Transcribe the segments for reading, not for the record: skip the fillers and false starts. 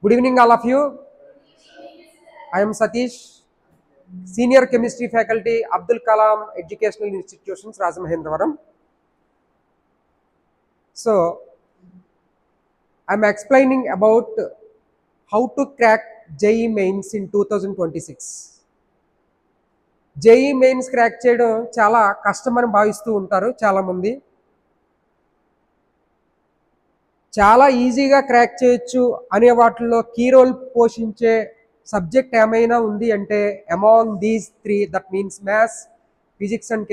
Good evening, all of you. I am Satish, Senior Chemistry Faculty, Abdul Kalam Educational Institutions, Rajamahendravaram. So, I am explaining about how to crack JEE Mains in 2026. JEE Mains crack చేయడం చాలా కష్టమని భావిస్తూ ఉంటారు చాలా మంది. చాలా ఈజీగా crack చేయొచ్చు అనే వాటిల్లో కీ రోల్ పోషించే సబ్జెక్ట్ ఏమైనా ఉంది అంటే among these three, that means maths, physics and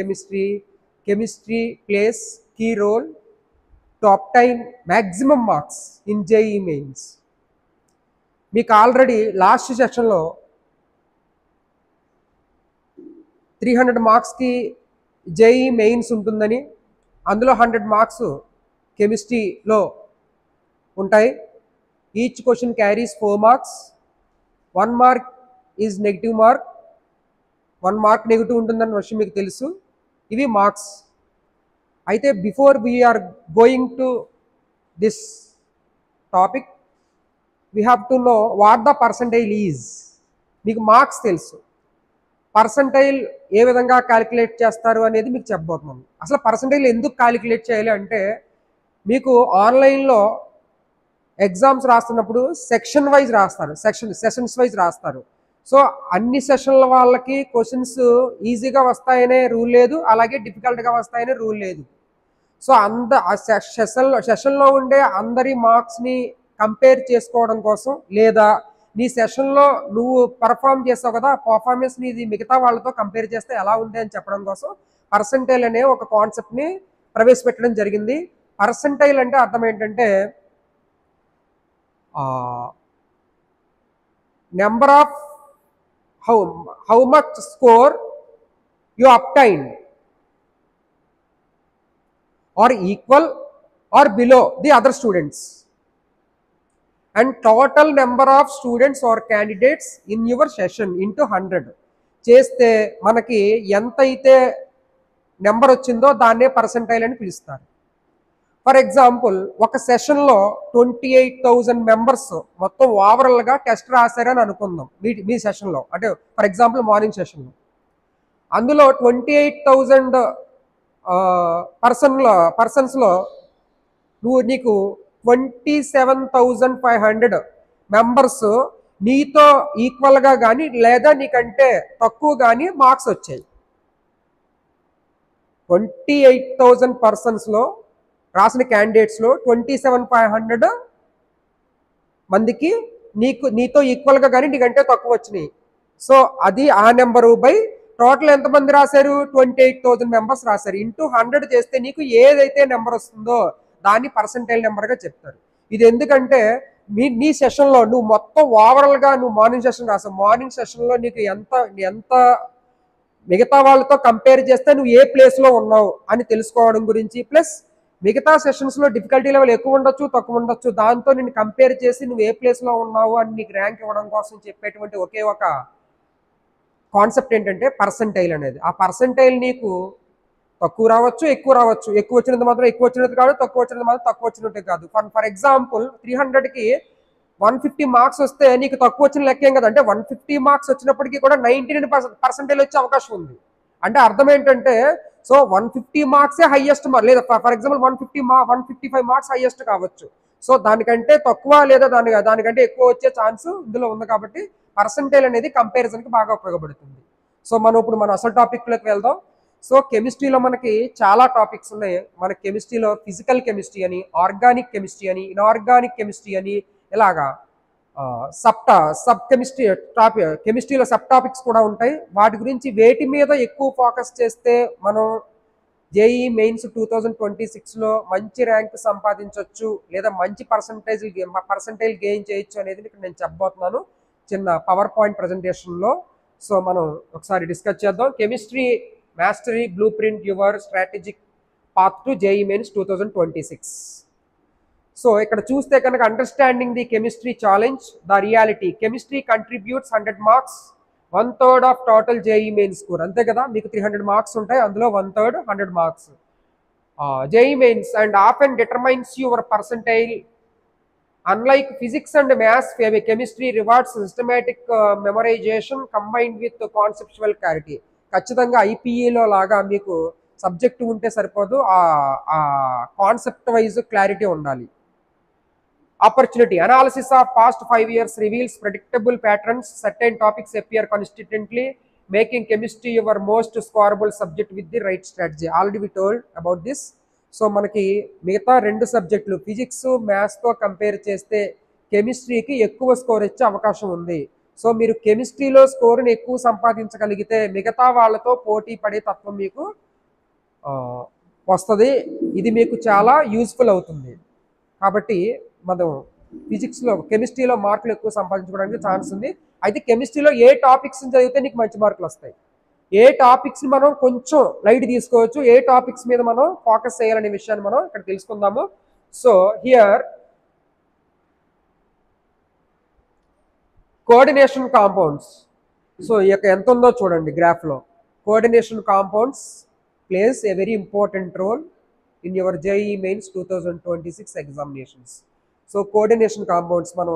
chemistry plays key role to obtain maximum marks in JEE Mains. మీకు ఆల్రెడీ లాస్ట్ సెషన్లో 300 మార్క్స్కి జేఈ మెయిన్స్ ఉంటుందని, అందులో 100 మార్క్స్ కెమిస్ట్రీలో ఉంటాయి. Each question carries 4 marks. 1 mark is negative mark. 1 mark negative ఉంటుందని విషయం మీకు తెలుసు. ఇవి మార్క్స్. అయితే before we're going to this topic we have to know what the percentile is. మీకు మార్క్స్ తెలుసు, పర్సంటైల్ ఏ విధంగా క్యాలిక్యులేట్ చేస్తారు అనేది మీకు చెప్పబోతున్నాను. అసలు పర్సంటైల్ ఎందుకు క్యాలిక్యులేట్ చేయాలి అంటే, మీకు ఆన్లైన్లో ఎగ్జామ్స్ రాస్తున్నప్పుడు సెక్షన్ వైజ్ రాస్తారు, సెషన్స్ వైజ్ రాస్తారు. సో అన్ని సెషన్ల వాళ్ళకి క్వశ్చన్స్ ఈజీగా వస్తాయనే రూల్ లేదు, అలాగే డిఫికల్ట్గా వస్తాయనే రూల్ లేదు. సో సెషన్లో ఉండే అందరి మార్క్స్ని కంపేర్ చేసుకోవడం కోసం, లేదా నీ సెషన్లో నువ్వు పర్ఫామ్ చేసావు కదా, పర్ఫార్మెన్స్ని ఇది మిగతా వాళ్ళతో కంపేర్ చేస్తే ఎలా ఉంది అని చెప్పడం కోసం పర్సంటైల్ అనే ఒక కాన్సెప్ట్ని ప్రవేశపెట్టడం జరిగింది. పర్సంటైల్ అంటే అర్థం ఏంటంటే number of how much score you obtained or equal or below the other students and total number of students or candidates in your session into 100 చేస్తే మనకి ఎంతైతే నెంబర్ వచ్చిందో దాన్నే పర్సంటైల్ అని పిలుస్తారు. ఫర్ ఎగ్జాంపుల్, ఒక సెషన్లో 28,000 మెంబర్స్ మొత్తం ఓవరాల్గా టెస్ట్ రాశారని అనుకుందాం. మీ సెషన్లో, అంటే ఫర్ ఎగ్జాంపుల్ మార్నింగ్ సెషన్లో, అందులో 28,000 పర్సన్స్లో నీకు 27,500 మెంబర్స్ నీతో ఈక్వల్గా కానీ లేదా నీకంటే తక్కువ కానీ మార్క్స్ వచ్చాయి. 28,000 పర్సన్స్లో రాసిన క్యాండిడేట్స్లో 27,500 మందికి నీతో ఈక్వల్గా కానీ నీకంటే తక్కువ వచ్చినాయి. సో అది ఆ నెంబరు బై టోటల్ ఎంతమంది రాశారు, 28,000 మెంబర్స్ రాశారు, ఇంటూ 100 చేస్తే నీకు ఏదైతే నెంబర్ వస్తుందో దాన్ని పర్సంటైల్ నెంబర్గా చెప్తారు. ఇది ఎందుకంటే నీ సెషన్లో నువ్వు మొత్తం ఓవరాల్గా నువ్వు మార్నింగ్ సెషన్ రాసావు, మార్నింగ్ సెషన్లో నీకు ఎంత మిగతా వాళ్ళతో కంపేర్ చేస్తే నువ్వు ఏ ప్లేస్లో ఉన్నావు అని తెలుసుకోవడం గురించి, ప్లస్ మిగతా సెషన్స్లో డిఫికల్టీ లెవెల్ ఎక్కువ ఉండొచ్చు తక్కువ ఉండొచ్చు, దాంతో నేను కంపేర్ చేసి నువ్వు ఏ ప్లేస్లో ఉన్నావు అని నీకు ర్యాంక్ ఇవ్వడం కోసం చెప్పేటువంటి ఒకే ఒక కాన్సెప్ట్ ఏంటంటే పర్సంటైల్ అనేది. ఆ పర్సంటైల్ నీకు తక్కువ రావచ్చు, ఎక్కువ రావచ్చు. ఎక్కువ వచ్చినంత మాత్రం ఎక్కువ వచ్చినట్టు కాదు, తక్కువ వచ్చినంత మాత్రం తక్కువ వచ్చినట్టు కాదు. ఫర్ ఎగ్జాంపుల్ 300కి 150 మార్క్స్ వస్తే నీకు తక్కువ వచ్చిన లెక్కేం కదా, అంటే 150 మార్క్స్ వచ్చినప్పటికీ కూడా 99% వచ్చే అవకాశం ఉంది. అంటే అర్థం ఏంటంటే, సో 150 మార్క్సే హైయెస్ట్ మార్క్, లేదా ఫర్ ఎగ్జాంపుల్ 155 మార్క్స్ హైయెస్ట్ కావచ్చు. సో దానికంటే తక్కువ లేదా దానికంటే ఎక్కువ వచ్చే ఛాన్స్ ఇందులో ఉంది. కాబట్టి పర్సంటైల్ అనేది కంపారిజన్కి బాగా ఉపయోగపడుతుంది. సో మనం ఇప్పుడు మన అసలు టాపిక్లోకి వెళ్దాం. సో కెమిస్ట్రీలో మనకి చాలా టాపిక్స్ ఉన్నాయి. మన కెమిస్ట్రీలో ఫిజికల్ కెమిస్ట్రీ అని, ఆర్గానిక్ కెమిస్ట్రీ అని, ఇన్ఆర్గానిక్ కెమిస్ట్రీ అని, ఇలాగా కెమిస్ట్రీలో సబ్ టాపిక్స్ కూడా ఉంటాయి. వాటి గురించి వేటి మీద ఎక్కువ ఫోకస్ చేస్తే మనం జేఈ మెయిన్స్ 2026లో మంచి ర్యాంక్ సంపాదించవచ్చు, లేదా మంచి పర్సంటైల్ గెయిన్ చేయొచ్చు అనేది ఇక్కడ నేను చెప్పబోతున్నాను చిన్న పవర్ పాయింట్ ప్రజెంటేషన్లో. సో మనం ఒకసారి డిస్కస్ చేద్దాం. Chemistry mastery blue print your strategic path to JEE mains 2026. So ఇక్కడ చూస్తే కనుక understanding the chemistry challenge, the reality, chemistry contributes 100 marks, 1/3 of total JEE main score. అంతే కదా, మీకు 300 మార్క్స్ ఉంటాయి, అందులో 1/3 100 marks. JEE mains and often determines your percentile Unlike physics and maths, chemistry rewards systematic memorization combined with conceptual clarity. ఖచ్చితంగా ఐపీఈలో లాగా మీకు subject ఉంటే సరిపోదు, ఆ కాన్సెప్ట్ వైజ్ క్లారిటీ ఉండాలి. Opportunity analysis of past 5 years reveals predictable patterns. Certain topics appear consistently, making chemistry your most scoreable subject with the right strategy. Already we told about this. So మనకి మిగతా రెండు సబ్జెక్టులు physics మ్యాథ్స్తో compare చేస్తే కెమిస్ట్రీకి ఎక్కువ score ఇచ్చే అవకాశం ఉంది. So మీరు కెమిస్ట్రీలో స్కోర్ని ఎక్కువ సంపాదించగలిగితే మిగతా వాళ్ళతో పోటీ పడే తత్వం మీకు వస్తుంది. ఇది మీకు చాలా యూస్ఫుల్ అవుతుంది. కాబట్టి మనం ఫిజిక్స్లో కెమిస్ట్రీలో మార్కులు ఎక్కువ సంపాదించుకోవడానికి ఛాన్స్ ఉంది. అయితే కెమిస్ట్రీలో ఏ టాపిక్స్ చదివితే నీకు మంచి మార్కులు వస్తాయి, ఏ టాపిక్స్ని మనం కొంచెం లైట్ తీసుకోవచ్చు, ఏ టాపిక్స్ మీద మనం ఫోకస్ చేయాలనే విషయాన్ని మనం ఇక్కడ తెలుసుకుందాము. So here coordination compounds. So ఈ యొక్క ఎంత ఉందో చూడండి గ్రాఫ్లో. Coordination compounds plays a very important role in your JEE Mains 2026 examinations. So coordination compounds మనం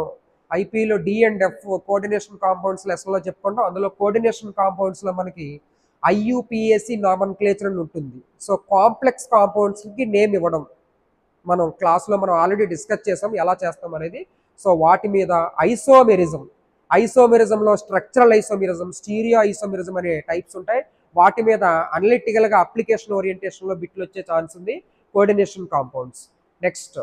ఐపీలో D and F coordination compounds లెసన్లో చెప్పుకుంటాం. అందులో కోఆర్డినేషన్ కాంపౌండ్స్లో మనకి ఐయుపిఏసి నామన్క్లేచర్ అని ఉంటుంది. సో కాంప్లెక్స్ కాంపౌండ్స్కి నేమ్ ఇవ్వడం మనం క్లాస్లో మనం ఆల్రెడీ డిస్కస్ చేసాం ఎలా చేస్తాం అనేది. సో వాటి మీద ఐసోమెరిజంలో స్ట్రక్చరల్ ఐసోమెరిజం, స్టీరియో ఐసోమెరిజం అనే టైప్స్ ఉంటాయి. వాటి మీద అనలిటికల్గా అప్లికేషన్ ఓరియంటేషన్లో బిట్లు వచ్చే ఛాన్స్ ఉంది coordination compounds. Next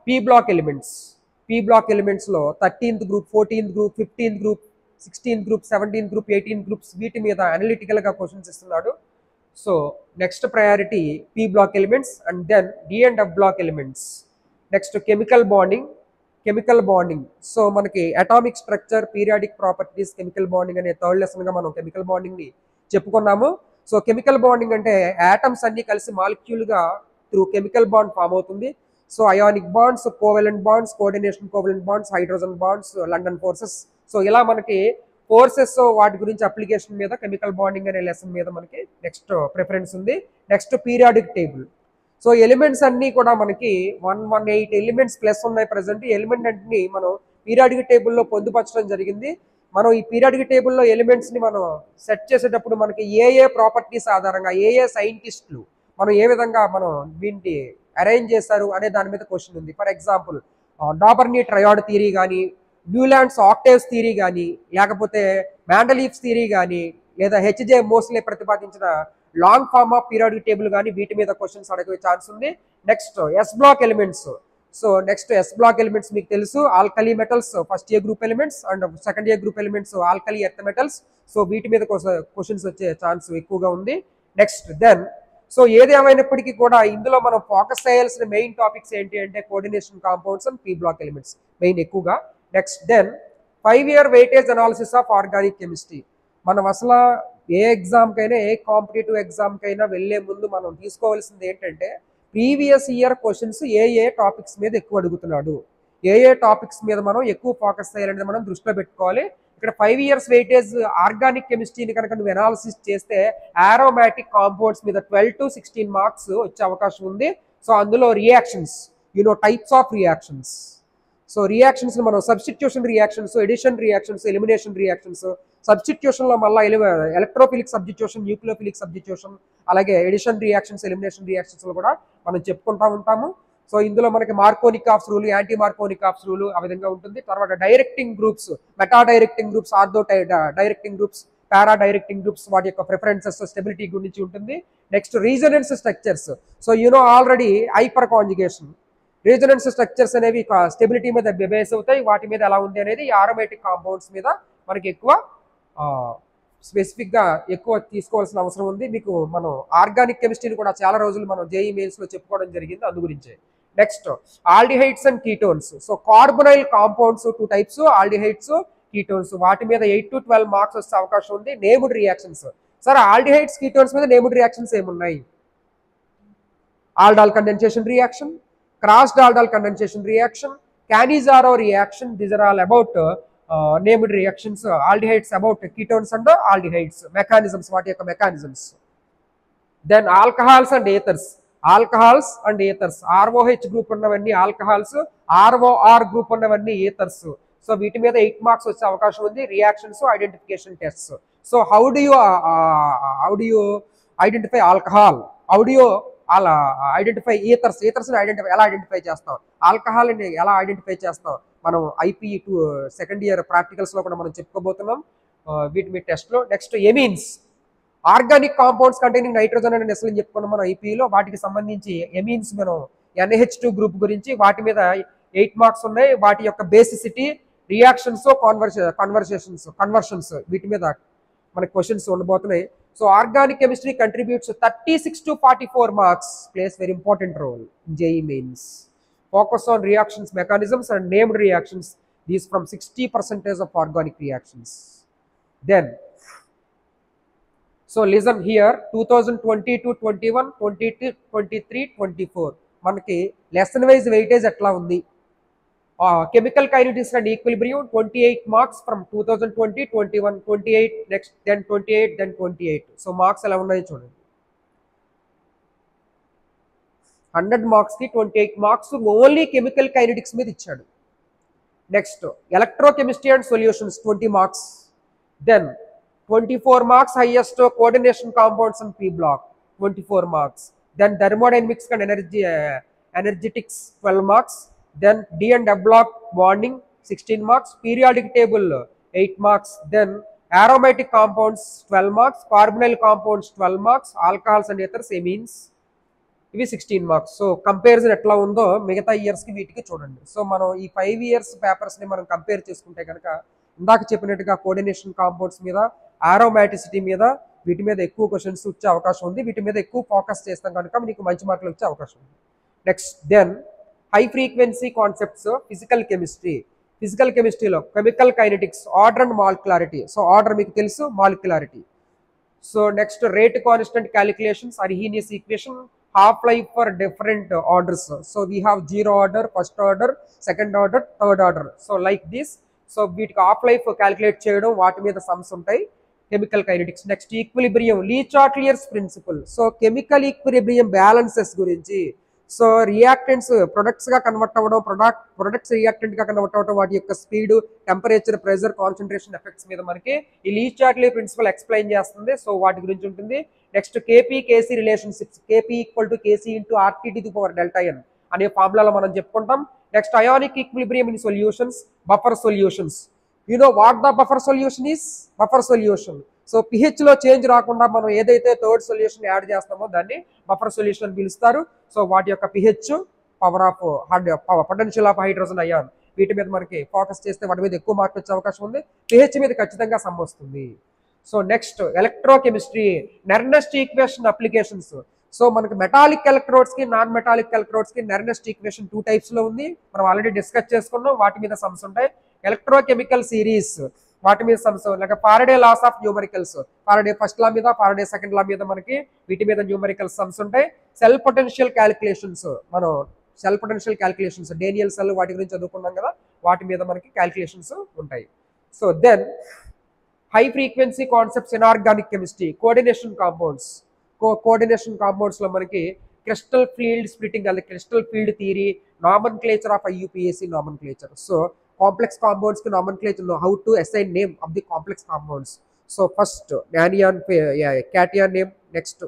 P block ఎలిమెంట్స్లో 13th group, 14th group, 15th group, 16th group, 17th group, 18th groups వీటి మీద అనలిటికల్గా క్వశ్చన్స్ ఇస్తున్నాడు. So next priority P block elements and then D and F block elements. Next chemical bonding. So మనకి atomic structure, periodic properties, chemical bonding అనే third లెసన్గా మనం chemical బాండింగ్ని చెప్పుకున్నాము. సో కెమికల్ బాండింగ్ అంటే యాటమ్స్ అన్ని కలిసి మాలిక్యూల్గా త్రూ కెమికల్ బాండ్ ఫామ్ అవుతుంది. So ionic bonds, covalent bonds, coordination covalent bonds, hydrogen bonds, London forces. So ఇలా మనకి ఫోర్సెస్ వాటి గురించి అప్లికేషన్ మీద కెమికల్ బాండింగ్ అనే లెసన్ మీద మనకి నెక్స్ట్ ప్రిఫరెన్స్ ఉంది. Next periodic table. So elements అన్నీ కూడా మనకి 118 ఎలిమెంట్స్ ప్లస్ ఉన్నాయి ప్రజెంట్. ఎలిమెంట్ అన్ని మనం పీరియాడిక్ టేబుల్లో పొందుపరచడం జరిగింది. మనం ఈ పీరియాడిక్ టేబుల్లో ఎలిమెంట్స్ని మనం సెట్ చేసేటప్పుడు మనకి ఏ ప్రాపర్టీస్ ఆధారంగా ఏ సైంటిస్టులు మనం ఏ విధంగా మనం వీటిని అరేంజ్ చేస్తారు అనే దాని మీద క్వశ్చన్ ఉంది. For example Dobereiner triad theory కానీ, న్యూలాండ్స్ ఆక్టేవ్స్ థియరీ కానీ, లేకపోతే మ్యాండలీఫ్స్ థియరీ కానీ, లేదా హెచ్జే మోస్లే ప్రతిపాదించిన long form of periodic table కానీ వీటి మీద క్వశ్చన్స్ అడిగే ఛాన్స్ ఉంది. Next S block elements. So next S block elements మీకు తెలుసు, alkali metals first A group elements and second A group elements alkali earth metals. So వీటి మీద questions వచ్చే ఛాన్స్ ఎక్కువగా ఉంది. నెక్స్ట్ దెన్ సో ఏది ఏమైనప్పటికీ కూడా ఇందులో మనం ఫోకస్ చేయాల్సిన మెయిన్ టాపిక్స్ ఏంటి అంటే coordination compounds and P block elements main ఎక్కువగా. Next then 5-year weightage analysis of organic chemistry. మనం అసలు ఏ ఎగ్జామ్కైనా ఏ కాంపిటేటివ్ ఎగ్జామ్కైనా వెళ్ళే ముందు మనం తీసుకోవాల్సింది ఏంటంటే ప్రీవియస్ ఇయర్ క్వశ్చన్స్ ఏ టాపిక్స్ మీద ఎక్కువ అడుగుతున్నాడు, ఏ టాపిక్స్ మీద మనం ఎక్కువ ఫోకస్ చేయాలనేది మనం దృష్టిలో పెట్టుకోవాలి. ఇక్కడ 5 years వెయిటేజ్ ఆర్గానిక్ కెమిస్ట్రీని కనుక నువ్వు అనాలిసిస్ చేస్తే ఆరోమాటిక్ కాంపౌండ్స్ మీద 12 to 16 మార్క్స్ వచ్చే అవకాశం ఉంది. సో అందులో reactions, types of reactions. So reactions మనం substitution reactions, addition reactions, elimination reactions. సబ్స్టిట్యూషన్లో మళ్ళీ ఎలక్ట్రోఫిలిక్ సబ్స్టిట్యూషన్, న్యూక్లియోఫిలిక్ సబ్స్టిట్యూషన్, అలాగే ఎడిషన్ రియాక్షన్స్, ఎలిమినేషన్ రియాక్షన్స్లో కూడా మనం చెప్పుకుంటూ ఉంటాము. సో ఇందులో మనకి Markovnikov's rule, anti Markovnikov's rule ఆ విధంగా ఉంటుంది. తర్వాత directing groups, meta directing groups, ortho directing groups, para directing groups వాటి యొక్క ప్రిఫరెన్సెస్, స్టెబిలిటీ గురించి ఉంటుంది. Next resonance structures. So already hyper conjugation, రీజనెన్స్ structures అనేవి స్టెబిలిటీ మీద బేస్ అవుతాయి. వాటి మీద ఎలా ఉంది అనేది ఆరోమేటిక్ కాంపౌండ్స్ మీద మనకి ఎక్కువ స్పెసిఫిక్గా ఎక్కువ తీసుకోవాల్సిన అవసరం ఉంది. మీకు మనం ఆర్గానిక్ కెమిస్ట్రీని కూడా చాలా రోజులు మనం జేఈ మెయిన్స్లో చెప్పుకోవడం జరిగింది, అందు గురించే. Next aldehydes and ketones. So carbonyl compounds 2 types, aldehydes, ketones. వాటి మీద 8 to 12 మార్క్స్ వచ్చే అవకాశం ఉంది. Named reactions. సరే ఆల్డిహైడ్స్, కీటోన్స్ మీద నేమ్డ్ రియాక్షన్స్ ఏమున్నాయి? Aldol condensation reaction, crossed aldol condensation reaction, Cannizzaro reaction. These are all about named reactions. Aldehydes about ketones and aldehydes mechanisms, వాటి యొక్క mechanisms. Then alcohols and ethers. Alcohols and ethers. ROH group ఉన్నవన్నీ alcohols, ROR group ఉన్నవన్నీ ఈథర్స్. So వీటి మీద 8 marks వచ్చే అవకాశం ఉంది. Reactions, identification tests. So how do you identify alcohol, how do you identify ఈథర్స్, ఎలా ఐడెంటిఫై చేస్తాం, ఆల్కహాల్ని ఎలా ఐడెంటిఫై చేస్తాం మనం IP సెకండ్ ఇయర్ ప్రాక్టికల్స్లో కూడా మనం చెప్పుకోబోతున్నాం వీటి మీ టెస్ట్లో. Next amines, organic compounds containing nitrogen and నెస్లిన్ చెప్పుకున్నాం మనం IPలో. వాటికి సంబంధించి ఎమీన్స్ మనం NH2 గ్రూప్ గురించి వాటి మీద 8 మార్క్స్ ఉన్నాయి. వాటి యొక్క బేసిసిటీ, రియాక్షన్స్, కన్వర్షన్స్ వీటి మీద మనకి క్వశ్చన్స్ ఉండబోతున్నాయి. So organic chemistry contributes 36 to 44 marks, plays very important role in JEE mains. Focus on reactions mechanisms and named reactions, these from 60% of organic reactions. Then so listen here, 2020-21, 22-23-24 మనకి lesson wise weightage ఎట్లా ఉంది. Chemical kinetics and equilibrium 28 marks from 2020, 21, 28 next, then 28, then 28. So marks ఎలా ఉన్నాయో చూడండి. 100 మార్క్స్కి 28 marks only chemical kinetics మీద ఇచ్చాడు. Next electrochemistry and solutions 20 marks. Then 24 marks highest coordination compounds and P block 24 marks. Then thermodynamics and energetics 12 marks. Then D and F block bonding 16 marks. Periodic table 8 marks. Then aromatic compounds 12 marks. Carbonyl compounds 12 marks. Alcohols and ఇతర సెమీన్స్ ఇవి 16 marks. So comparison ఎట్లా ఉందో మిగతా ఇయర్స్కి వీటికి చూడండి. So మనం ఈ 5 ఇయర్స్ పేపర్స్ని మనం కంపేర్ చేసుకుంటే కనుక ఇందాక చెప్పినట్టుగా కోఆర్డినేషన్ కాంపౌండ్స్ మీద, ఆరోమాటిసిటీ మీద, వీటి మీద ఎక్కువ క్వశ్చన్స్ వచ్చే అవకాశం ఉంది. వీటి మీద ఎక్కువ ఫోకస్ చేస్తాం కనుక మీకు మంచి మార్కులు వచ్చే అవకాశం ఉంది. Next then high frequency concepts physical కెమిస్ట్రీలో chemical kinetics, order and molecularity. So order మీకు తెలుసు, molecularity. So next rate constant calculations, Arrhenius equation, half life for different orders. So we have 0 order, first order, second order, third order. So like this. So వీటికి half life calculate చేయడం, వాటి మీద sums ఉంటాయి. Chemical kinetics. Next equilibrium, Le Chatelier's principle. So chemical equilibrium balances గురించి. So reactants products గా convert అవ్వడం, products reactant గా convert అవ్వడం, వాటి యొక్క speed, temperature, pressure, concentration effects మీద మనకి ఈ లీ చాట్లియర్ ప్రిన్సిపల్ ఎక్స్ప్లెయిన్ చేస్తుంది. సో వాటి గురించి ఉంటుంది. Next KP-KC relationships, KP = KC × RT⁻∆n అనే ఫార్ములాలో మనం చెప్పుకుంటాం. Next ionic equilibrium in solutions, buffer solutions. You know what the buffer solution is? Buffer solution. So pH లో చేంజ్ రాకుండా మనం ఏదైతే థర్డ్ సొల్యూషన్ యాడ్ చేస్తామో దాన్ని బఫర్ సొల్యూషన్ అని పిలుస్తారు. సో వాటి యొక్క pH, potential of hydrogen ion, వీటి మీద మనకి ఫోకస్ చేస్తే వాటి మీద ఎక్కువ మార్క్ వచ్చే అవకాశం ఉంది. pH మీద ఖచ్చితంగా సమ్ వస్తుంది. So next electrochemistry, Nernst equation applications. So మనకి మెటాలిక్ ఎలక్ట్రోడ్స్కి, నాన్ మెటాలిక్ ఎలక్ట్రోడ్స్కి నెర్నెస్ట్ ఈక్వేషన్ 2 టైప్స్లో ఉంది. మనం ఆల్రెడీ డిస్కస్ చేసుకున్నాం. వాటి మీద సమ్స్ ఉంటాయి. ఎలక్ట్రోకెమికల్ సిరీస్, వాటి మీద సమ్స్, లేక Faraday laws of numericals, Faraday first law మీద, ఫారడే సెకండ్ లా మీద మనకి వీటి మీద న్యూమరికల్ సమ్స్ ఉంటాయి. సెల్ పొటెన్షియల్ క్యాలిక్యులేషన్స్, మనం cell potential calculations, Daniell cell వాటి గురించి చదువుకున్నాం కదా, వాటి మీద మనకి క్యాలిక్యులేషన్స్ ఉంటాయి. So then high frequency concepts in organic chemistry, coordination compounds. Coordination compounds లో మనకి క్రిస్టల్ ఫీల్డ్ స్ప్లిటింగ్, అలాగే crystal field theory, nomenclature of IUPAC nomenclature. So complex compounds కి నామన్క్లేచర్, how to assign name of the complex compounds. So first anion, cation name, next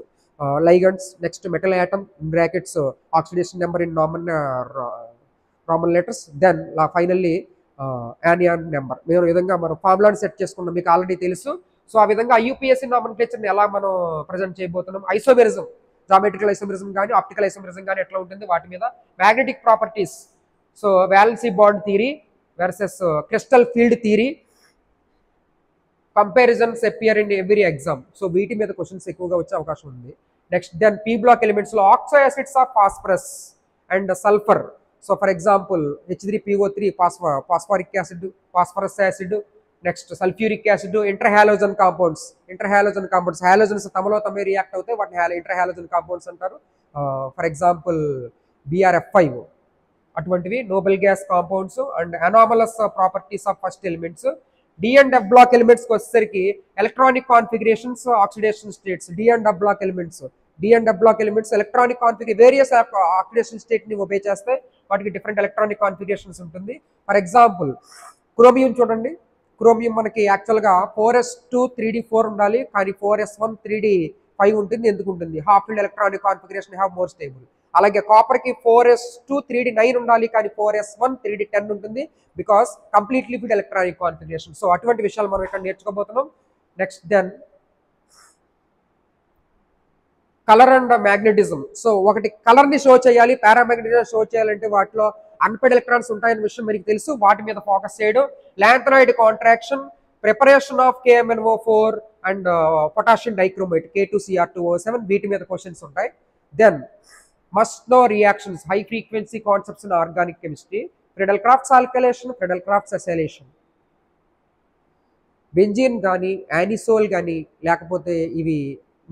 ligands, next metal atom brackets, oxidation number in Roman letters, then finally anion number. మేము విధంగా మనం ఫార్ములాని set చేసుకున్నాం, మీకు already తెలుసు. So ఆ విధంగా IUPAC నామన్క్లేచర్ని ఎలా మనం ప్రజెంట్ చేయబోతున్నాం. ఐసోమెరిజం, జామెట్రికల్ ఐసోమెరిజం కానీ, ఆప్టికల్ ఐసోమెరిజం కానీ ఎట్లా ఉంటుంది వాటి మీద. Magnetic properties, so valency bond theory versus crystal field theory, comparisons appear in every exam. So వీటి మీద క్వశ్చన్స్ ఎక్కువగా వచ్చే అవకాశం ఉంది. నెక్స్ట్ దెన్ P బ్లాక్ ఎలిమెంట్స్లో oxo acids of phosphorus and sulphur. So for example H3PO3, phosphoric acid, phosphorous acid, next sulphuric acid, interhalogen compounds. Halogens తమలో తమే react అవుతాయి, వాటిని ఇంటర్హాలోజన్ కాంపౌండ్స్ అంటారు. ఫర్ ఎగ్జాంపుల్ BRF5 అటువంటివి noble gas compounds and anomalous properties of first elements. D and F block ఎలిమెంట్స్కి వచ్చేసరికి electronic configurations, oxidation states. D and F block elements D and F block elements electronic configuration various oxidation state ని obey చేస్తాయి, వాటికి different electronic configurations ఉంటుంది. For example chromium చూడండి, chromium మనకి యాక్చువల్గా 4s2 3d4 ఉండాలి, కానీ 4s1 3d5 ఉంటుంది. ఎందుకు ఉంటుంది? Half filled electronic configuration have more stable. అలాగే కాపర్ కి 4s2 3d9 ఉండాలి, కానీ 4s1 3d10 ఉంటుంది, because completely filled electronic configuration. So అటువంటి విషయాలు మనం ఇక్కడ నేర్చుకోబోతున్నాం. Next then colour and magnetism. So ఒకటి కలర్ ని షో చేయాలి, పారామాగ్నెటిజం షో చేయాలంటే వాటిలో అన్పెయిడ్ ఎలక్ట్రాన్స్ ఉంటాయనే విషయం మీకు తెలుసు, వాటి మీద ఫోకస్ చేయడం. Lanthanide contraction, preparation of KMnO4 అండ్ పొటాషియం డైక్రోమేట్ K2Cr2O7, వీటి మీద క్వశ్చన్స్ ఉంటాయి. Then must know reactions, high frequency concepts in organic chemistry, Friedel Crafts alkylation, Friedel Crafts acylation. Benzene కానీ యానిసోల్ కానీ లేకపోతే ఇవి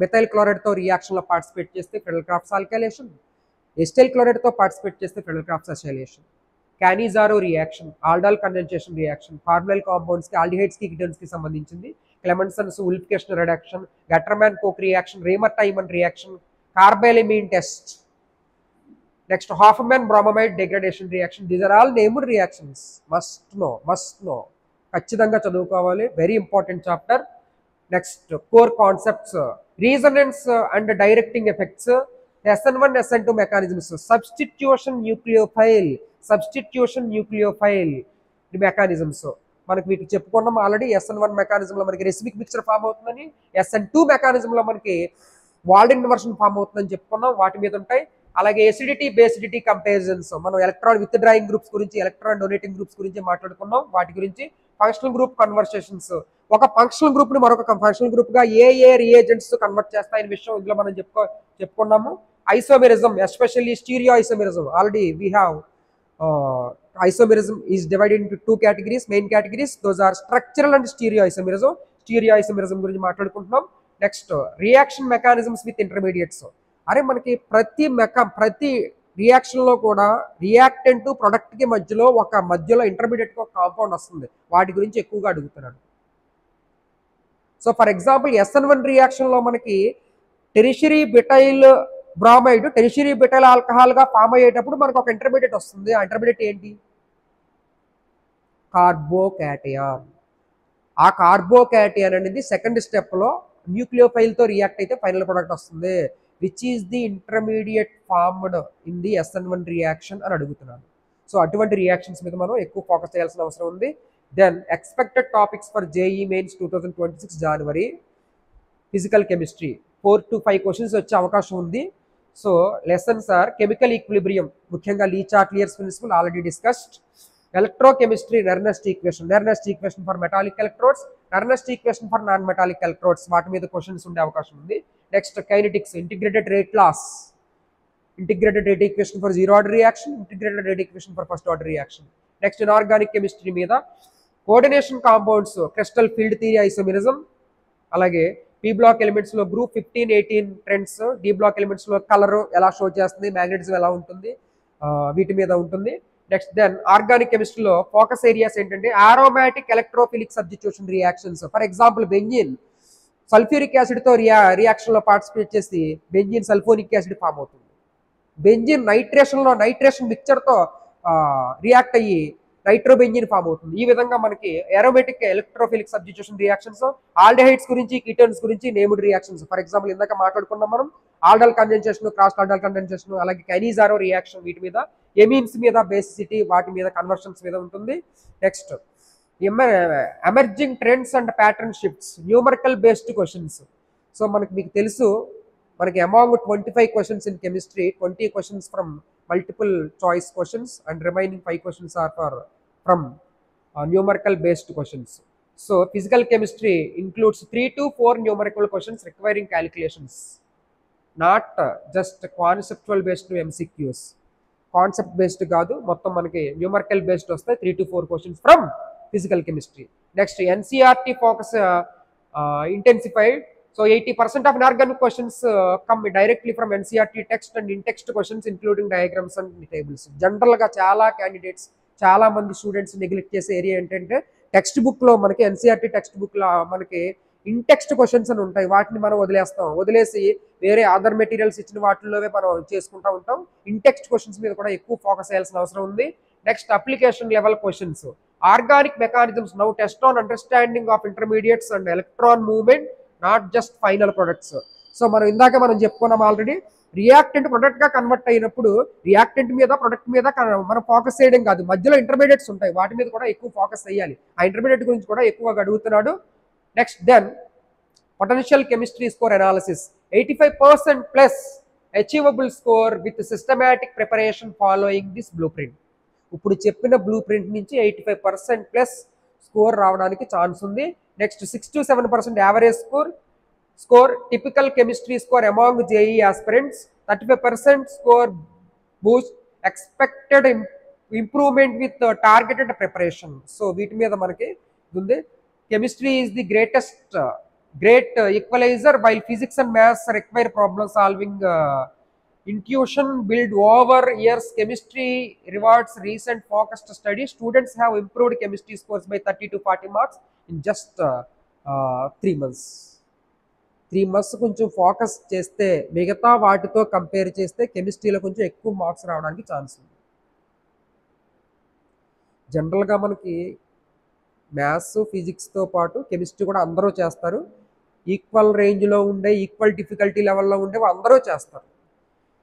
మెథైల్ క్లోరైడ్తో రియాక్షన్లో పార్టిసిపేట్ చేస్తే ఫ్రెడెల్ క్రాఫ్ట్స్ ఆల్కలేషన్, ఎస్టైల్ క్లోరైడ్తో పార్టిసిపేట్ చేస్తే Friedel Crafts acylation. Cannizzaro reaction, aldol condensation reaction, ఫార్ములైల్ కాంపౌండ్స్కి ఆల్డిహైడ్స్కి కిటోన్స్కి సంబంధించింది. క్లెమెన్సన్స్ ఉల్ఫికేషన్ reduction, Gattermann Koch reaction, Reimer Tiemann reaction, carbylamine test. Next Hofmann bromamide degradation reaction. These are all named reactions. Must know ఖచ్చితంగా చదువుకోవాలి, very important chapter. Next core concepts, resonance and directing effects, SN1 SN2 mechanisms, substitution nucleophile mechanisms మనకి వీటికి చెప్పుకున్నాం already. SN1 మెకానిజంలో మనకి రెసిమిక్ mixture form అవుతుందని, SN2 మెకానిజంలో మనకి world inversion form అవుతుందని చెప్పుకున్నాం, వాటి మీద ఉంటాయి. అలాగే ఎసిడిటీ బేసిడిటీ కంపారిజన్స్, మనం ఎలక్ట్రాన్ విత్ డ్రాయింగ్ గ్రూప్స్ గురించి, ఎలక్ట్రాన్ డొనేటింగ్ గ్రూప్స్ గురించి మాట్లాడుకున్నాం, వాటి గురించి. ఫంక్షనల్ గ్రూప్ కన్వర్సేషన్స్, ఒక ఫంక్షనల్ గ్రూప్ ని మరొక ఫంక్షనల్ గ్రూప్ గా ఏ రియేజెంట్స్ కన్వర్ట్ చేస్తాయనే విషయం ఇందులో మనం చెప్పుకున్నాము. Isomerism, especially stereo isomerism, already we have isomerism is divided into two categories, main categories. Those are structural and stereoisomerism. Stereoisomerism గురించి మాట్లాడుకుంటున్నాం. Next reaction mechanisms with intermediates. అరే మనకి ప్రతి రియాక్షన్ లో కూడా రియాక్టెంట్ ప్రొడక్ట్ కి మధ్యలో ఇంటర్మీడియట్ ఒక కాంపౌండ్ వస్తుంది, వాటి గురించి ఎక్కువగా అడుగుతున్నాడు. So for example SN1 reaction లో మనకి tertiary butyl బ్రామైడ్ tertiary butyl alcohol గా ఫామ్ అయ్యేటప్పుడు మనకు ఒక ఇంటర్మీడియట్ వస్తుంది. ఆ ఇంటర్మీడియట్ ఏంటి? కార్బోకాటయాన్. ఆ కార్బోకాటయాన్ అనేది సెకండ్ స్టెప్ లో న్యూక్లియోఫైల్ తో రియాక్ట్ అయితే ఫైనల్ ప్రొడక్ట్ వస్తుంది, which is the intermediate formed in the SN1 reaction అని అడుగుతున్నాను. సో అటువంటి రియాక్షన్స్ మీద మనం ఎక్కువ ఫోకస్ చేయాల్సిన అవసరం ఉంది. Then expected topics for JEE Mains 2026 జనవరి. ఫిజికల్ కెమిస్ట్రీ 4 to 5 క్వశ్చన్స్ వచ్చే అవకాశం ఉంది. So lessons are chemical equilibrium, ముఖ్యంగా Le Chatelier's principle already discussed. Electrochemistry Nernst equation for metallic electrodes, Nernst equation for non metallic electrodes, వాటి మీద questions ఉండే అవకాశం ఉంది. Next kinetics, integrated rate laws, integrated rate equation for zero order reaction, integrated rate equation for first order reaction. Next inorganic chemistry మీద coordination compounds, crystal field theory isomerism, అలాగే P block elements లో group 15, 18 trends, D block elements లో colour ఎలా show చేస్తుంది, magnetism ఎలా ఉంటుంది, వీటి మీద ఉంటుంది. నెక్స్ట్ దెన్ ఆర్గానిక్ కెమిస్ట్రీలో ఫోకస్ ఏరియాస్ ఏంటంటే aromatic electrophilic substitution reactions. For example benzene sulphuric acid తో రియాక్షన్ లో పార్టిసిపేట్ చేసి బెంజిన్ సల్ఫోనిక్ యాసిడ్ ఫామ్ అవుతుంది. బెంజిన్ నైట్రేషన్ మిక్చర్ తో రియాక్ట్ అయ్యి నైట్రోబెంజిన్ ఫామ్ అవుతుంది. ఈ విధంగా మనకి aromatic electrophilic substitution reactions, aldehydes గురించి, కీటోన్స్ గురించి నేమ్డ్ రియాక్షన్స్. ఫర్ ఎగ్జాంపుల్ ఇందాక మాట్లాడుకున్నాం మనం aldol condensation, cross aldol condensation, అలాగే కైనిజారో రియాక్షన్, వీటి మీద, ఎమీన్స్ మీద, బేసిసిటీ, వాటి మీద, కన్వర్షన్స్ మీద ఉంటుంది. Next emerging trends and pattern shifts, numerical based questions. So మీకు తెలుసు, మనకి among 25 questions in chemistry, 20 questions from multiple choice questions and remaining 5 questions are from numerical based questions. So physical chemistry includes 3 to 4 numerical questions requiring calculations, not just conceptual based MCQs. Concept based కాదు, మొత్తం మనకి numerical based వస్తాయి. 3 to 4 questions from physical chemistry. Next NCERT focus intensified. So 80% of inorganic questions come directly from NCERT text and in-text questions including diagrams and tables. General గా చాలా candidates, చాలా మంది students neglect చేసే area ఏంటంటే text book లో మనకి NCERT text book లో మనకి ఇన్ టెక్స్ట్ క్వశ్చన్స్ అని ఉంటాయి, వాటిని మనం వదిలేసి వేరే అదర్ మెటీరియల్స్ ఇచ్చిన వాటిల్లోనే మనం చేసుకుంటూ ఉంటాం. ఇన్ టెక్స్ట్ క్వశ్చన్స్ మీద కూడా ఎక్కువ ఫోకస్ చేయాల్సిన అవసరం ఉంది. Next application level questions. Organic mechanisms now test on understanding of intermediates and electron movement, not just final products. So మనం ఇందాక మనం చెప్పుకున్నాం ఆల్రెడీ, రియాక్టెంట్ ప్రొడక్ట్ గా కన్వర్ట్ అయినప్పుడు రియాక్టెంట్ మీద ప్రొడక్ట్ మీద మనం ఫోకస్ చేయడం కాదు, మధ్యలో ఇంటర్మీడియట్స్ ఉంటాయి, వాటి మీద కూడా ఎక్కువ ఫోకస్ చేయాలి. ఆ ఇంటర్మీడియట్ గురించి కూడా ఎక్కువగా అడుగుతున్నాడు. Next then potential chemistry score analysis. 85% plus achievable score with systematic preparation following this blue print. ఇప్పుడు చెప్పిన బ్లూ ప్రింట్ నుంచి 85% ప్లస్ స్కోర్ రావడానికి ఛాన్స్ ఉంది. Next 6 to 7% average score typical chemistry score among JEE aspirants, 35% score boost, expected improvement with targeted preparation. So వీటి మీద మనకి ఉంది. Chemistry is the great equalizer, while physics and maths require problem solving intuition build over years. Chemistry rewards recent focused study. Students have improved chemistry scores by 30 to 40 marks in just 3 months. 3 months కొంచెం focus చేస్తే మిగతా వాటితో compare చేస్తే కెమిస్ట్రీలో కొంచెం ఎక్కువ marks రావడానికి chance ఉంది. జనరల్గా మనకి మ్యాథ్స్ ఫిజిక్స్తో పాటు కెమిస్ట్రీ కూడా అందరూ చేస్తారు. ఈక్వల్ రేంజ్లో ఉండే, ఈక్వల్ డిఫికల్టీ లెవెల్లో ఉండే అందరూ చేస్తారు.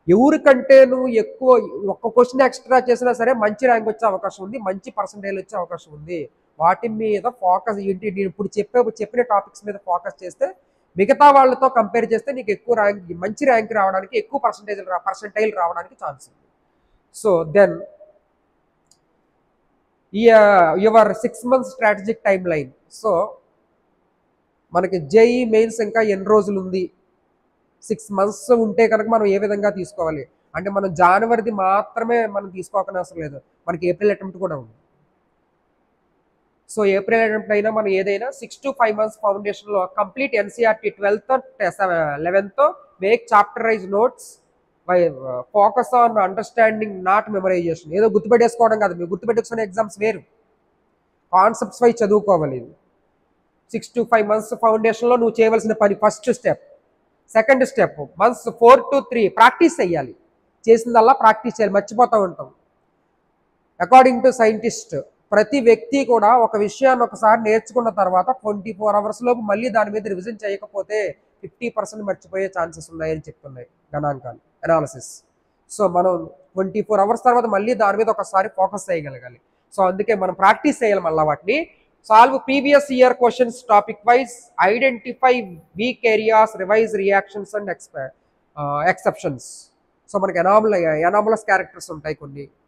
ఎవరికంటే నువ్వు ఎక్కువ ఒక్క క్వశ్చన్ ఎక్స్ట్రా చేసినా సరే మంచి ర్యాంక్ వచ్చే అవకాశం ఉంది, మంచి పర్సంటేజ్ వచ్చే అవకాశం ఉంది. వాటి మీద ఫోకస్ ఏంటి, నేను ఇప్పుడు చెప్పిన టాపిక్స్ మీద ఫోకస్ చేస్తే మిగతా వాళ్ళతో కంపేర్ చేస్తే నీకు ఎక్కువ ర్యాంక్, మంచి ర్యాంక్ రావడానికి, ఎక్కువ పర్సంటైల్ రావడానికి ఛాన్స్ ఉంది. So then your 6 months strategic time line. So మనకి జేఈ మెయిన్స్ ఇంకా ఎన్ని రోజులు ఉంది, 6 months ఉంటే కనుక మనం ఏ విధంగా తీసుకోవాలి అంటే, మనం జనవరిది మాత్రమే మనం తీసుకోవాల్సిన అవసరం లేదు, మనకి ఏప్రిల్ అటెంప్ట్ కూడా ఉంది. సో ఏప్రిల్ అటెంప్ట్ అయినా మనం ఏదైనా 6 to 5 months ఫౌండేషన్లో complete NCERT 12th 11th make chapterise notes by focus on understanding not memorisation. ఏదో గుర్తుపెట్టేసుకోవడం కాదు, మీరు గుర్తుపెట్టుకునే ఎగ్జామ్స్ వేరు, కాన్సెప్ట్స్ వై చదువుకోవాలి. 6 to 5 months ఫౌండేషన్లో నువ్వు చేయవలసిన పని first step. Second step months 4 to 3 practice చేయాలి, చేసిందల్లా ప్రాక్టీస్ చేయాలి, మర్చిపోతూ ఉంటాం. అకార్డింగ్ టు సైంటిస్ట్ ప్రతి వ్యక్తి కూడా ఒక విషయాన్ని ఒకసారి నేర్చుకున్న తర్వాత 24 hours లోపు మళ్ళీ దాని మీద రివిజన్ చేయకపోతే 50% మర్చిపోయే ఛాన్సెస్ ఉన్నాయని చెప్తున్నాయి గణాంకాలు, అనాలిసిస్. సో మనం 24 hours తర్వాత మళ్ళీ దాని మీద ఒకసారి ఫోకస్ చేయగలగాలి. సో అందుకే మనం ప్రాక్టీస్ చేయాలి మళ్ళీ వాటిని. Solve previous year questions topic wise, identify weak areas, revise reactions and exceptions. So మనకి ఎనామలస్ క్యారెక్టర్స్ ఉంటాయి,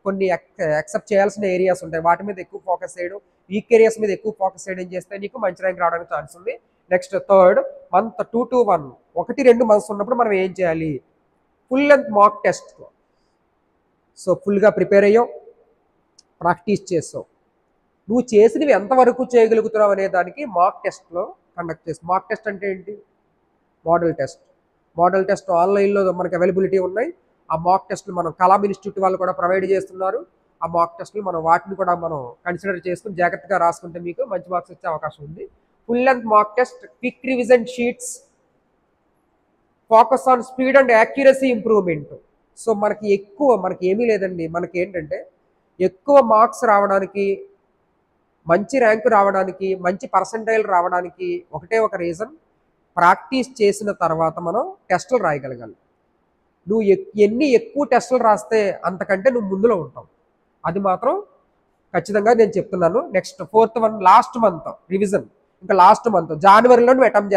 కొన్ని యాక్సెప్ట్ చేయాల్సిన ఏరియాస్ ఉంటాయి, వాటి మీద ఎక్కువ ఫోకస్ చేయడం, వీక్ ఏరియాస్ మీద ఎక్కువ ఫోకస్ చేయడం చేస్తే నీకు మంచి ర్యాంక్ రావడానికి ఛాన్స్ ఉంది. Next third month 2 to 1 1-2 months ఉన్నప్పుడు మనం ఏం చేయాలి, full length mock test. So ఫుల్గా ప్రిపేర్ అయ్యావు, ప్రాక్టీస్ చేసావు, నువ్వు చేసినవి ఎంతవరకు చేయగలుగుతున్నావు అనే దానికి మాక్ టెస్ట్లో కండక్ట్ చేస్తావు. మాక్ టెస్ట్ అంటే ఏంటి, మోడల్ టెస్ట్ ఆన్లైన్లో మనకి అవైలబిలిటీ ఉన్నాయి. ఆ మాక్ టెస్ట్లు మనం కలాం ఇన్స్టిట్యూట్ వాళ్ళు కూడా ప్రొవైడ్ చేస్తున్నారు. ఆ మాక్ టెస్ట్లు మనం వాటిని కూడా మనం కన్సిడర్ చేసుకుని జాగ్రత్తగా రాసుకుంటే మీకు మంచి మార్క్స్ వచ్చే అవకాశం ఉంది. Full length mock test, quick revision sheets, focus on speed and accuracy improvement. So మనకి ఏమీ లేదండి, మనకి ఏంటంటే ఎక్కువ మార్క్స్ రావడానికి, మంచి ర్యాంకు రావడానికి, మంచి పర్సంటైల్ రావడానికి ఒకటే ఒక రీజన్, ప్రాక్టీస్ చేసిన తర్వాత మనం టెస్టులు రాయగలగాలి. నువ్వు ఎన్ని ఎక్కువ టెస్టులు రాస్తే అంతకంటే నువ్వు ముందులో ఉంటావు, అది మాత్రం ఖచ్చితంగా నేను చెప్తున్నాను. Next 4th one last month revision. ఇంకా లాస్ట్ మంత్ జనవరిలో నువ్వు అటెంప్ట్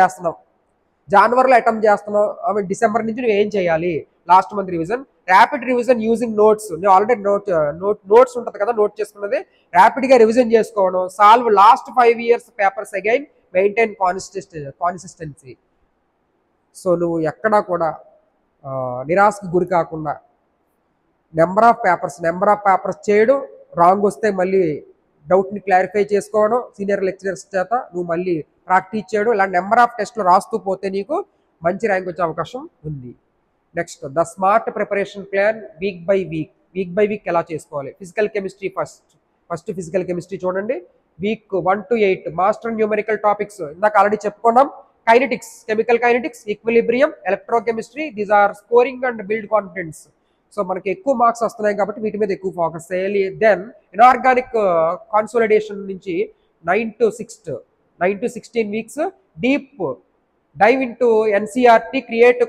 చేస్తున్నావు, డిసెంబర్ నుంచి నువ్వు ఏం చేయాలి, last month revision. Rapid revision using notes. నేను ఆల్రెడీ నోట్స్ ఉంటుంది కదా, నోట్ చేసుకున్నది ర్యాపిడ్గా రివిజన్ చేసుకోవడం. Solve last 5 years papers again, maintain consistency. So నువ్వు ఎక్కడా కూడా నిరాశకు గురి కాకుండా నెంబర్ ఆఫ్ పేపర్స్ చేయడం, రాంగ్ వస్తే మళ్ళీ డౌట్ని క్లారిఫై చేసుకోవడం, సీనియర్ లెక్చరర్స్ చేత నువ్వు మళ్ళీ ప్రాక్టీస్ చేయడం, ఇలా నెంబర్ ఆఫ్ టెస్ట్లు రాస్తూ పోతే నీకు మంచి ర్యాంక్ వచ్చే అవకాశం ఉంది. Next the smart preparation plan, week by week ఎలా చేసుకోవాలి. Physical chemistry first physical chemistry చూడండి, week 1 to 8 master numerical topics. ఇందాక ఆల్రెడీ చెప్పుకున్నాం, kinetics, chemical kinetics, equilibrium, electrochemistry, these are scoring and build confidence. So మనకి ఎక్కువ marks వస్తున్నాయి కాబట్టి వీటి మీద ఎక్కువ ఫోకస్ చేయాలి. దెన్ ఇనార్గానిక్ కాన్సోలిడేషన్ నుంచి 9 to 16 weeks deep dive into NCERT, create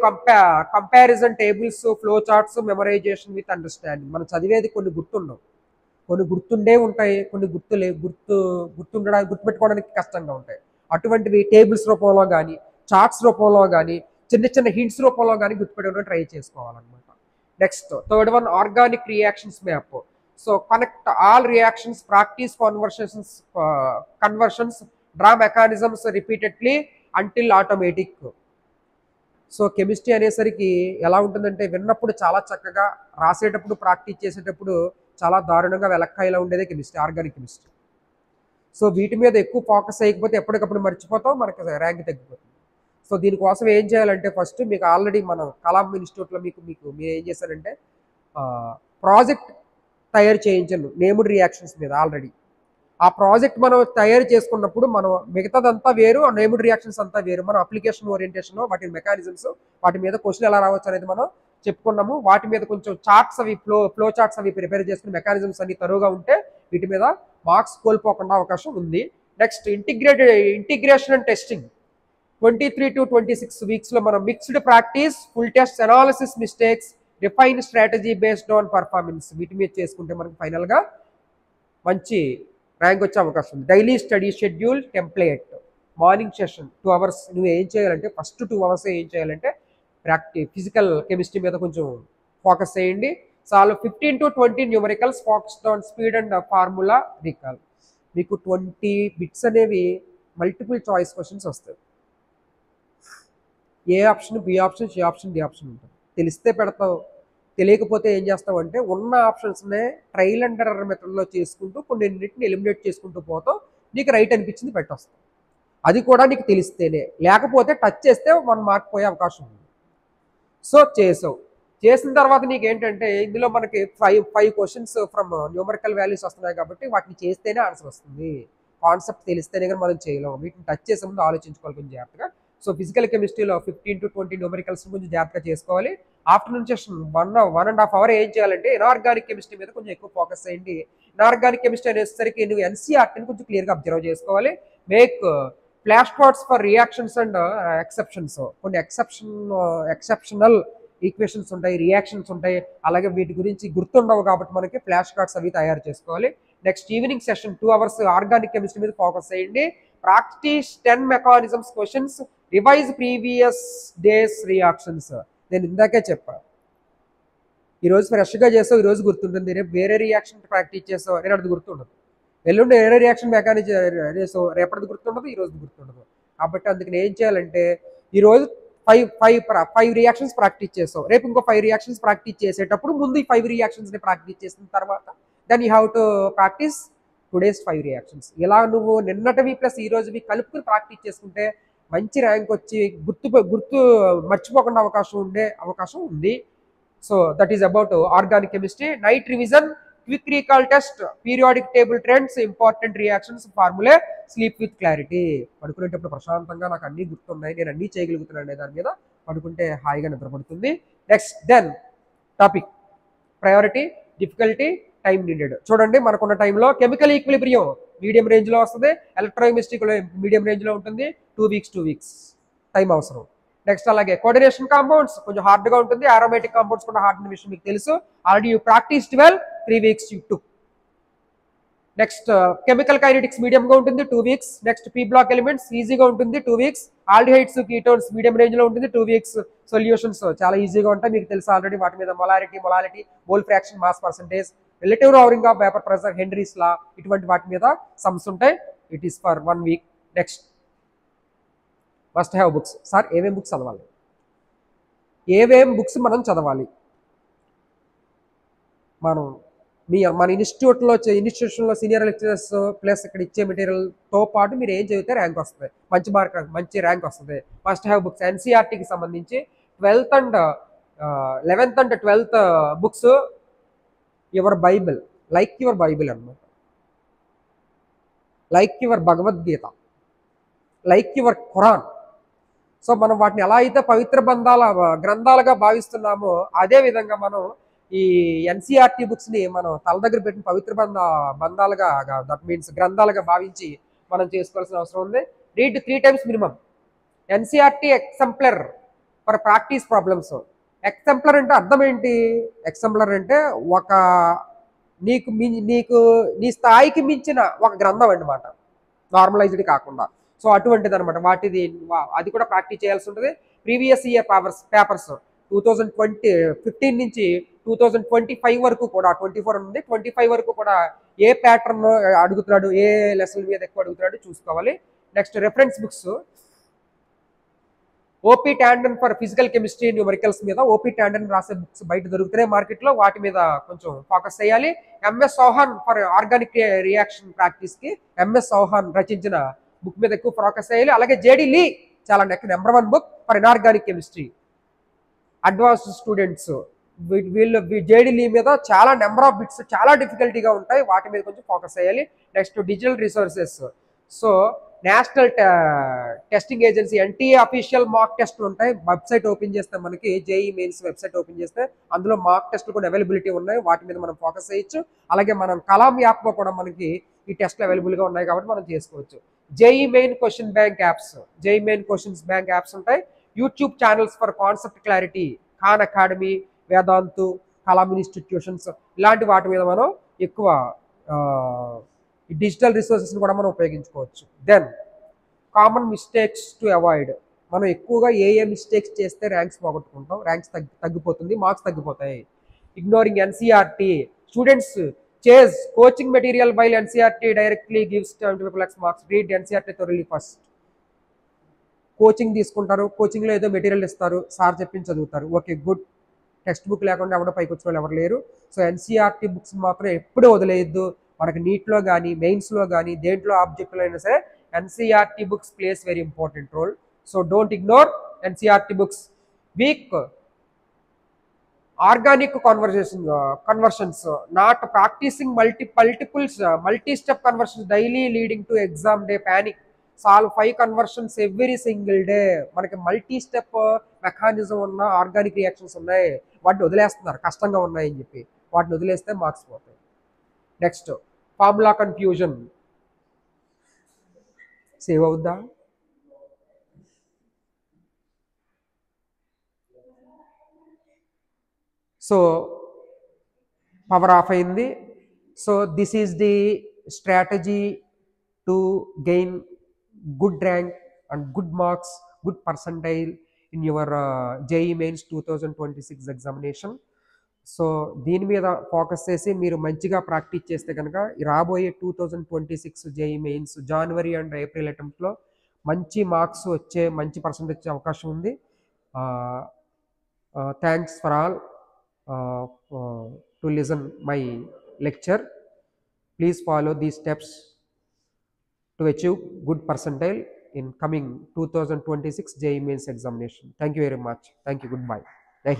comparison tables, flow charts, memorisation with understanding. మనం చదివేది కొన్ని గుర్తుండవు, కొన్ని గుర్తుండే ఉంటాయి, కొన్ని గుర్తుపెట్టుకోవడానికి కష్టంగా ఉంటాయి. అటువంటివి టేబుల్స్ రూపంలో కానీ, చార్ట్స్ రూపంలో కానీ, చిన్న చిన్న హింట్స్ రూపంలో కానీ గుర్తుపెట్టుకోవడం ట్రై చేసుకోవాలన్నమాట. Next third one organic reactions map. So connect all reactions, practice conversions, draw mechanisms repeatedly until automatic. So chemistry అనేసరికి ఎలా ఉంటుందంటే విన్నప్పుడు చాలా చక్కగా, రాసేటప్పుడు ప్రాక్టీస్ చేసేటప్పుడు చాలా దారుణంగా వెలక్కాయలా ఉండేదే కెమిస్ట్రీ, ఆర్గానిక్ కెమిస్ట్రీ. సో వీటి మీద ఎక్కువ ఫోకస్ చేయకపోతే ఎప్పటికప్పుడు మర్చిపోతాం, మనకి ర్యాంక్ తగ్గిపోతుంది. సో దీనికోసం ఏం చేయాలంటే ఫస్ట్ మీకు ఆల్రెడీ మనం కలాం ఇన్స్టిట్యూట్లో మీరు ఏం చేశారంటే ప్రాజెక్ట్ తయారు చేయించాను నేమ్డ్ రియాక్షన్స్ మీద. ఆల్రెడీ ఆ ప్రాజెక్ట్ మనం తయారు చేసుకున్నప్పుడు మనం మిగతాదంతా వేరు, ఆ నేమ్డ్ రియాక్షన్స్ అంతా వేరు. మనం అప్లికేషన్ ఓరియంటేషన్, వాటి మెకానిజమ్స్, వాటి మీద క్వశ్చన్ ఎలా రావచ్చు అనేది మనం చెప్పుకున్నాము. వాటి మీద కొంచెం చార్ట్స్ అవి ఫ్లో చార్ట్స్ అవి ప్రిపేర్ చేసుకుని మెకానిజమ్స్ అన్ని తరువుగా ఉంటే వీటి మీద మార్క్స్ కోల్పోకుండా అవకాశం ఉంది. Next integration and testing 23 to 26 వీక్స్లో మనం mixed practice, full test, analysis, mistakes, refine strategy based on performance వీటి మీద చేసుకుంటే మనకు ఫైనల్గా మంచి ర్యాంక్ వచ్చే అవకాశం ఉంది. Daily study schedule template, morning session 2 hours. నువ్వు ఏం చేయాలంటే ఫస్ట్ 2 hours ఏం చేయాలంటే ఫిజికల్ కెమిస్ట్రీ మీద కొంచెం ఫోకస్ చేయండి. చాలు 15 to 20 numericals focused on speed and formula recall. మీకు 20 బిట్స్ అనేవి మల్టిపుల్ చాయిస్ క్వశ్చన్స్ వస్తాయి. A option, B option, C option, D option ఉంటుంది. తెలిస్తే పెడతావు, తెలియకపోతే ఏం చేస్తావు అంటే ఉన్న ఆప్షన్స్నే ట్రయల్ అండ్ ఎర్రర్ మెథడ్లో చేసుకుంటూ కొన్నింటిని ఎలిమినేట్ చేసుకుంటూ పోతావు. నీకు రైట్ అనిపించింది పెట్టొస్తావు. అది కూడా నీకు తెలిస్తేనే, లేకపోతే టచ్ చేస్తే 1 mark పోయే అవకాశం ఉంది. సో చేసిన తర్వాత నీకు ఏంటంటే ఇందులో మనకి 5 questions ఫ్రమ్ న్యూమరికల్ వాల్యూస్ వస్తున్నాయి కాబట్టి వాటిని చేస్తేనే ఆన్సర్ వస్తుంది. కాన్సెప్ట్ తెలిస్తేనే కానీ మనం చేయలేము. వీటిని టచ్ చేసే ముందు ఆలోచించుకోవాలి కొంచెం జాగ్రత్తగా. సో ఫిజికల్ కెమిస్ట్రీలో 15 to 20 న్యూమరికల్స్ కొంచెం జాగ్రత్తగా చేసుకోవాలి. ఆఫ్టర్నూన్ సెషన్ 1.5 hours ఏం చేయాలంటే ఇనార్గానిక్ కెమిస్ట్రీ మీద కొంచెం ఎక్కువ ఫోకస్ చేయండి. ఇనార్గానిక్ కెమిస్ట్రీ అనేసరికి నువ్వు ఎన్సీఆర్టీని కొంచెం క్లియర్గా అబ్జర్వ్ చేసుకోవాలి. Make flash cards for reactions and exceptions. కొన్ని ఎక్సెప్షనల్ ఈక్వేషన్స్ ఉంటాయి, రియాక్షన్స్ ఉంటాయి, అలాగే వీటి గురించి గుర్తుండవు కాబట్టి మనకి ఫ్లాష్ కార్డ్స్ అవి తయారు చేసుకోవాలి. Next evening session 2 hours organic chemistry మీద ఫోకస్ చేయండి. Practice 10 mechanisms questions, revise previous days reactions. నేను ఇందాకే చెప్పాను, ఈరోజు ఫ్రెష్గా చేసావు, ఈరోజు గుర్తుంటుంది. రేపు వేరే రియాక్షన్ ప్రాక్టీస్ చేసావు, నేను అది గుర్తుండదు. ఎల్లుండి వేరే రియాక్షన్ మెకానిజం చేసావు, రేపటిది గుర్తుండదు, ఈరోజు గుర్తుండదు. కాబట్టి అందుకని ఏం చేయాలంటే ఈరోజు 5 రియాక్షన్స్ ప్రాక్టీస్ చేసావు, రేపు ఇంకో 5 రియాక్షన్స్ ప్రాక్టీస్ చేసేటప్పుడు ముందు ఈ 5 రియాక్షన్స్ని ప్రాక్టీస్ చేసిన తర్వాత then you have to practise today's 5 reactions. ఇలా నువ్వు నిన్నటివి ప్లస్ ఈ రోజువి కలుపుకుని ప్రాక్టీస్ చేసుకుంటే మంచి ర్యాంక్ వచ్చి గుర్తు మర్చిపోకుండా అవకాశం ఉంది. So that is about organic chemistry. Night revision, quick recall test, periodic table trends, important reactions, formulae, sleep with clarity. పడుకునేటప్పుడు ప్రశాంతంగా నాకు అన్నీ గుర్తున్నాయి, నేను అన్నీ చేయగలుగుతున్నాను అనే దాని మీద పడుకుంటే హాయిగా నిద్రపడుతుంది. Next then topic priority, difficulty, time needed. చూడండి మనకున్న టైంలో కెమికల్ ఈక్విలిబ్రియం మీడియం రేంజ్లో వస్తుంది, ఎలక్ట్రోకెమిస్ట్రీ మీడియం రేంజ్లో ఉంటుంది. 2 weeks టైం అవసరం. నెక్స్ట్ అలాగే కోఆర్డినేషన్ కాంపౌండ్స్ కొంచెం హార్డ్గా ఉంటుంది, ఆరోమేటిక్ కాంపౌండ్స్ కూడా హార్డ్ అనే విషయం మీకు తెలుసు. Already you practice 3 weeks you took. Next chemical kinetics మీడియంగా ఉంటుంది 2 weeks. Next P block elements ఈజీగా ఉంటుంది 2 weeks. ఆల్డిహైడ్స్, కీటోన్స్ మీడియం రేంజ్లో ఉంటుంది 2 weeks. సొల్యూషన్స్ చాలా ఈజీగా ఉంటాయి, మీకు తెలుసు ఆల్రెడీ. వాటి మీద molality, mole fraction, mass percentage, relative lowering of vapour pressure, Henry's law, ఇటువంటి వాటి మీద సమ్స్ ఉంటాయి. It is for 1 week. Next must have books. Sir ఏమేం బుక్స్ చదవాలి, ఏమేం బుక్స్ మనం చదవాలి? మన ఇన్స్టిట్యూషన్లో సీనియర్ లెక్చరర్స్ ప్లస్ ఇక్కడ ఇచ్చే మెటీరియల్తో పాటు మీరు ఏం చదివితే ర్యాంక్ వస్తుంది, మంచి ర్యాంక్ వస్తుంది. మస్ట్ హ్యావ్ బుక్స్ ఎన్సీఆర్టీకి సంబంధించి 12th and 11th and 12th books your Bible, like your Bible అన్నమాట, like your Bhagavad Gita, like your Quran. So మనం వాటిని ఎలా అయితే పవిత్ర గ్రంథాలుగా భావిస్తున్నామో అదే విధంగా మనం ఈ ఎన్సీఆర్టీ బుక్స్ ని మనం తల దగ్గర పెట్టిన పవిత్ర బంధాలుగా, దట్ మీన్స్ గ్రంథాలుగా భావించి మనం చేసుకోవాల్సిన అవసరం ఉంది. Read 3 times minimum. NCERT exemplar for practice problems. Exemplar అంటే అర్థం ఏంటి? ఎక్సెంప్లర్ అంటే ఒక నీకు నీ స్థాయికి మించిన ఒక గ్రంథం అన్నమాట, నార్మలైజ్డ్ కాకుండా. సో అటువంటిది అనమాట అది కూడా ప్రాక్టీస్ చేయాల్సి ఉంటుంది. ప్రీవియస్ ఇయర్ పేపర్స్ 2015 నుంచి 2025 వరకు కూడా, 24 నుండి 25 వరకు కూడా ఏ ప్యాటర్న్ అడుగుతున్నాడు, ఏ లెసన్ మీద ఎక్కువ అడుగుతున్నాడు చూసుకోవాలి. Next reference books. OP Tandon for physical chemistry numericals మీద ఓపీ టాండన్ రాసే బుక్స్ బయట దొరుకుతున్నాయి మార్కెట్లో, వాటి మీద కొంచెం ఫోకస్ చేయాలి. MS Chauhan for organic reaction practice కి ఎంఎస్ చౌహాన్ రచించిన బుక్ మీద ఎక్కువ ఫోకస్ చేయాలి. అలాగే జేడి లీ చాలా number 1 book for inorganic chemistry. Advanced students వీళ్ళు జేడి లీ మీద చాలా నెంబర్ ఆఫ్ బిట్స్ చాలా డిఫికల్టీగా ఉంటాయి, వాటి మీద కొంచెం ఫోకస్ చేయాలి. Next digital resources. So national testing agency NTA official mock టెస్ట్లు ఉంటాయి. వెబ్సైట్ ఓపెన్ చేస్తే మనకి జేఈ మెయిన్స్ వెబ్సైట్ ఓపెన్ చేస్తే అందులో మాక్ టెస్ట్లు కూడా అవైలబిలిటీ ఉన్నాయి, వాటి మీద మనం ఫోకస్ చేయొచ్చు. అలాగే మనం కలాం యాప్లో కూడా మనకి ఈ టెస్ట్లు అవైలబుల్గా ఉన్నాయి కాబట్టి మనం చేసుకోవచ్చు. JEE Main question bank apps, JEE Main questions bank apps ఉంటాయి. YouTube channels for concept clarity, Khan Academy, Vedantu, Kalam institutions, ఇలాంటి వాటి మీద మనం ఎక్కువ డిజిటల్ రిసోర్సెస్ని కూడా మనం ఉపయోగించుకోవచ్చు. Then common mistakes to avoid. మనం ఎక్కువగా ఏ మిస్టేక్స్ చేస్తే ర్యాంక్స్ పోగొట్టుకుంటాం, ర్యాంక్స్ తగ్గిపోతుంది, మార్క్స్ తగ్గిపోతాయి. Ignoring NCERT. Students chase coaching material while NCERT directly gives 25 lakhs marks. Read NCERT thoroughly first. Coaching తీసుకుంటారు, కోచింగ్లో ఏదో మెటీరియల్ ఇస్తారు, సార్ చెప్పించి చదువుతారు, ఓకే గుడ్. టెక్స్ట్ బుక్ లేకుండా ఎవడో పైకి వచ్చిన వాళ్ళు ఎవరు లేరు. సో ఎన్సీఆర్టీ బుక్స్ మాత్రం ఎప్పుడూ వదిలేయద్దు. మనకి నీట్లో కానీ మెయిన్స్లో కానీ దేంట్లో ఆబ్జెక్ట్లో అయినా సరే NCERT books plays very important role. So don't ignore NCERT books. Weak organic conversions, not practising multi step conversions daily leading to exam day panic. Solve 5 conversions every single day. మనకి మల్టీ స్టెప్ మెకానిజం ఉన్న organic reactions ఉన్నాయి, వాటిని వదిలేస్తున్నారు కష్టంగా ఉన్నాయని చెప్పి. వాటిని వదిలేస్తే మార్క్స్ పోతాయి. Next formula confusion. సేవ్ అవుద్దా? సో పవర్ ఆఫ్ అయింది. So this is the strategy to gain good rank and good marks, good percentile in your JEE mains 2026 examination. So దీని మీద ఫోకస్ చేసి మీరు మంచిగా ప్రాక్టీస్ చేస్తే కనుక రాబోయే 2026 జేఈ మెయిన్స్ జనవరి అండ్ ఏప్రిల్ అటెంప్ట్లో మంచి మార్క్స్ వచ్చే, మంచి పర్సంటేజ్ వచ్చే అవకాశం ఉంది. Thanks for all to listen my lecture. Please follow these steps to achieve good percentile in coming 2026 JEE Mains examination. Thank you very much. Thank you. Goodbye.